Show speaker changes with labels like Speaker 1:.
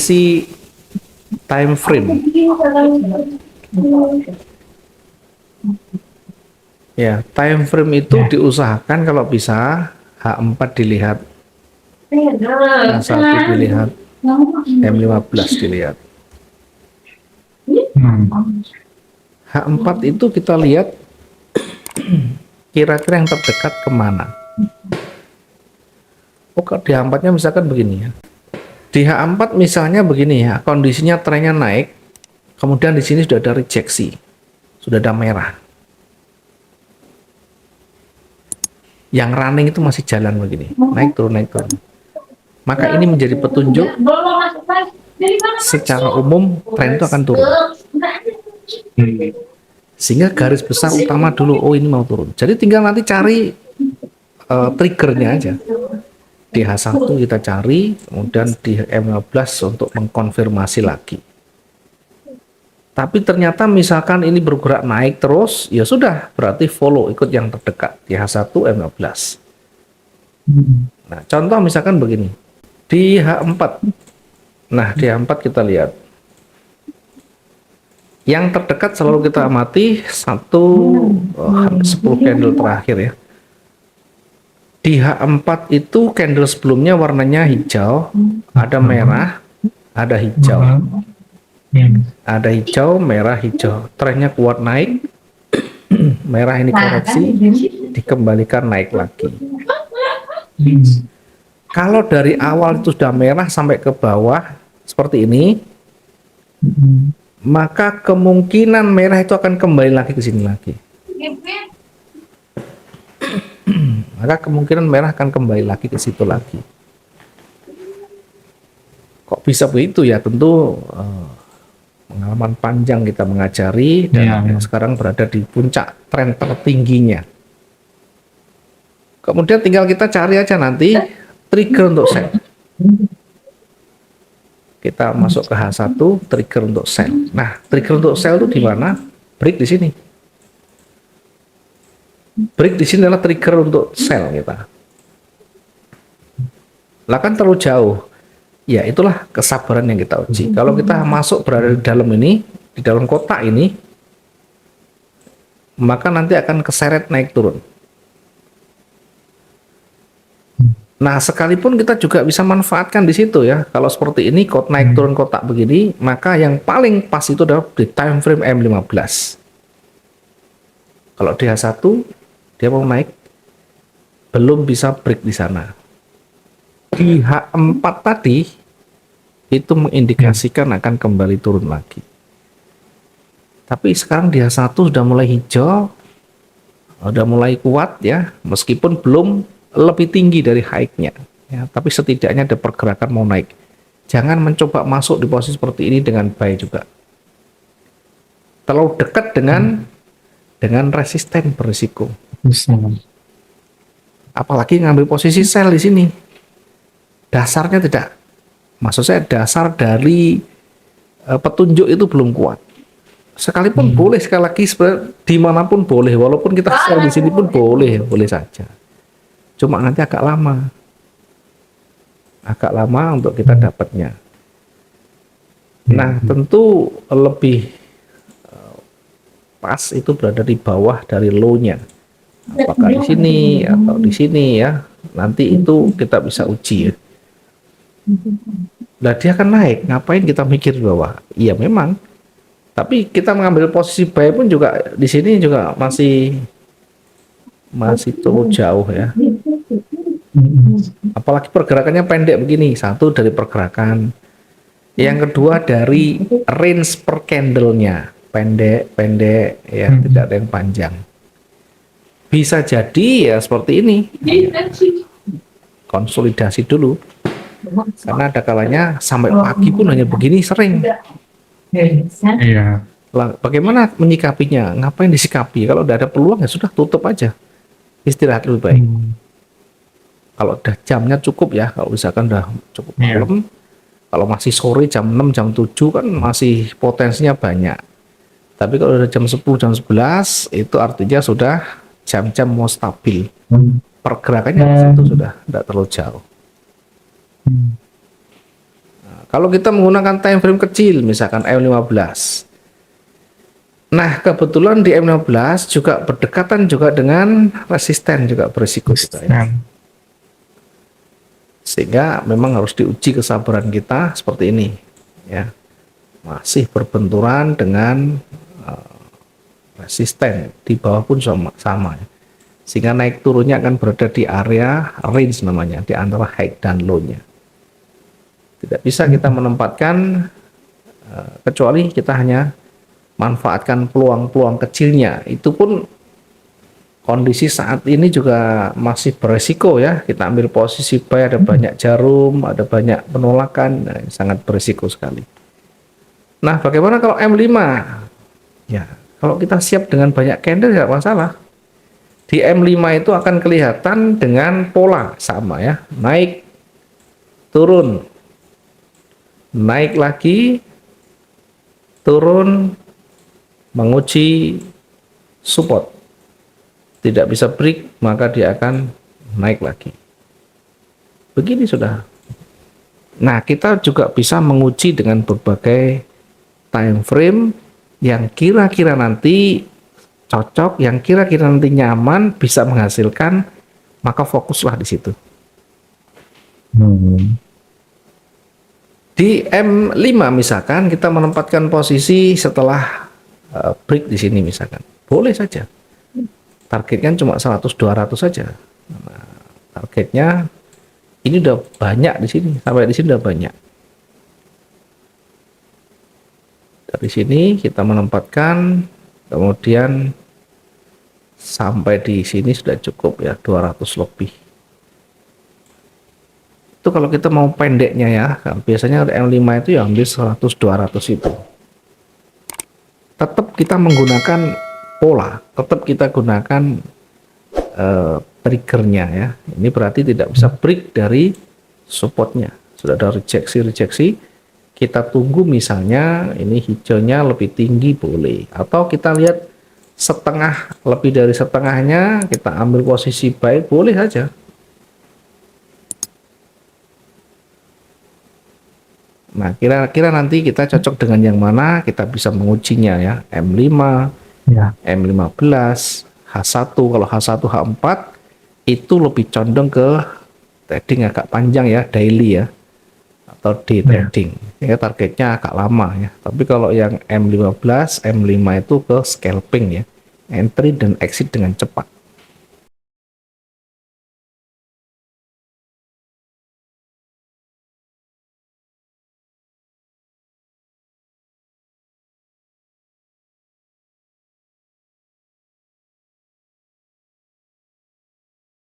Speaker 1: sisi time frame. Ya, time frame itu diusahakan kalau bisa H4 dilihat, H1 dilihat, M15 dilihat. H4 itu kita lihat kira-kira yang terdekat kemana. Kalau di H4-nya misalkan begini ya. Di H4 misalnya begini ya, kondisinya trennya naik, kemudian di sini sudah ada rejeksi, sudah ada merah. Yang running itu masih jalan begini, naik turun, naik turun. Maka ini menjadi petunjuk secara umum tren itu akan turun. Sehingga garis besar utama dulu, oh ini mau turun. Jadi tinggal nanti cari triggernya aja. Di H1 kita cari, kemudian di M15 untuk mengkonfirmasi lagi. Tapi ternyata misalkan ini bergerak naik terus, ya sudah, berarti follow, ikut yang terdekat di H1 M15. Nah, contoh misalkan begini, di H4. Nah, di H4 kita lihat. Yang terdekat selalu kita amati 10 candle terakhir ya. Di H4 itu candle sebelumnya warnanya hijau, ada merah, ada hijau. Ada hijau, merah, hijau. Trennya kuat naik, merah ini koreksi, dikembalikan naik lagi. Kalau dari awal itu sudah merah sampai ke bawah seperti ini, maka kemungkinan merah itu akan kembali lagi ke sini lagi. Maka kemungkinan merah akan kembali lagi ke situ lagi. Kok bisa begitu ya? Tentu pengalaman panjang kita mengajari dan sekarang berada di puncak tren tertingginya. Kemudian tinggal kita cari aja nanti trigger untuk sell. Kita masuk ke H1, trigger untuk sell. Nah, trigger untuk sell itu di mana? Break di sini. Break di sini adalah trigger untuk sell kita. Lah kan terlalu jauh. Ya, itulah kesabaran yang kita uji. Kalau kita masuk berada di dalam ini, di dalam kotak ini, maka nanti akan keseret naik turun. Nah, sekalipun kita juga bisa manfaatkan di situ ya. Kalau seperti ini, naik turun kotak begini, maka yang paling pas itu adalah di time frame M15. Kalau di H1, dia mau naik, belum bisa break di sana. Di H4 tadi, itu mengindikasikan akan kembali turun lagi. Tapi sekarang di H1 sudah mulai hijau, sudah mulai kuat ya, meskipun belum lebih tinggi dari high-nya ya, tapi setidaknya ada pergerakan mau naik. Jangan mencoba masuk di posisi seperti ini dengan buy juga. Terlalu dekat dengan resisten berisiko. Apalagi ngambil posisi sell di sini. Dasarnya tidak, maksud saya dasar dari petunjuk itu belum kuat. Sekalipun boleh, sekali lagi dimanapun boleh, walaupun kita sell di sini pun boleh saja. Cuma nanti agak lama untuk kita dapatnya. Nah, tentu lebih pas itu berada di bawah dari low-nya. Apakah di sini atau di sini ya? Nanti itu kita bisa uji ya. Nah, dia akan naik, ngapain kita mikir di bawah? Iya memang, tapi kita mengambil posisi buy pun juga di sini juga masih terlalu jauh ya. Apalagi pergerakannya pendek begini. Satu dari pergerakan, yang kedua dari range per candle-nya pendek ya, tidak ada yang panjang. Bisa jadi ya seperti ini, konsolidasi dulu. Karena ada kalanya sampai pagi pun hanya begini sering.
Speaker 2: Iya.
Speaker 1: Lah, bagaimana menyikapinya? Ngapain disikapi? Kalau udah ada peluang ya sudah tutup aja. Istirahat lebih baik. Kalau udah jamnya cukup ya, kalau misalkan udah cukup malam, kalau masih sore jam 6, jam 7 kan masih potensinya banyak. Tapi kalau udah jam 10, jam 11 itu artinya sudah jam-jam mau stabil. Pergerakannya di situ sudah tidak terlalu jauh. Kalau kita menggunakan time frame kecil, misalkan M15. Nah, kebetulan di M15 juga berdekatan juga dengan resisten, juga berisiko juga ya. Sehingga memang harus diuji kesabaran kita seperti ini ya. Masih berbenturan dengan resisten, di bawah pun sama ya. Sehingga naik turunnya akan berada di area range namanya, di antara high dan low-nya. Tidak bisa kita menempatkan kecuali kita hanya manfaatkan peluang-peluang kecilnya. Itu pun kondisi saat ini juga masih beresiko ya. Kita ambil posisi buy, ada banyak jarum, ada banyak penolakan, nah, sangat beresiko sekali. Nah, bagaimana kalau M5? Ya, kalau kita siap dengan banyak candle tidak masalah. Di M5 itu akan kelihatan dengan pola sama ya, naik, turun, naik lagi, turun, menguji support. Tidak bisa break, maka dia akan naik lagi. Begini sudah. Nah, kita juga bisa menguji dengan berbagai time frame yang kira-kira nanti cocok, yang kira-kira nanti nyaman, bisa menghasilkan, maka fokuslah di situ. Di M5 misalkan kita menempatkan posisi setelah break di sini misalkan, boleh saja. Targetnya cuma 100-200 saja. Nah, targetnya ini udah banyak di sini, sampai di sini udah banyak. Dari sini kita menempatkan, kemudian sampai di sini sudah cukup ya, 200 lebih. Itu kalau kita mau pendeknya ya, biasanya M5 itu ya ambil 100-200 itu. Tetap kita menggunakan pola, tetap kita gunakan triggernya ya. Ini berarti tidak bisa break dari supportnya. Sudah ada rejeksi, kita tunggu misalnya ini hijaunya lebih tinggi boleh, atau kita lihat setengah, lebih dari setengahnya kita ambil posisi buy, boleh saja. Nah, kira-kira nanti kita cocok dengan yang mana, kita bisa mengujinya ya. M5 ya, M15, H1. Kalau H1, H4 itu lebih condong ke trading agak panjang ya, daily ya, atau day trading ya, targetnya agak lama ya. Tapi kalau yang M15, M5 itu ke scalping ya, entry dan exit dengan cepat.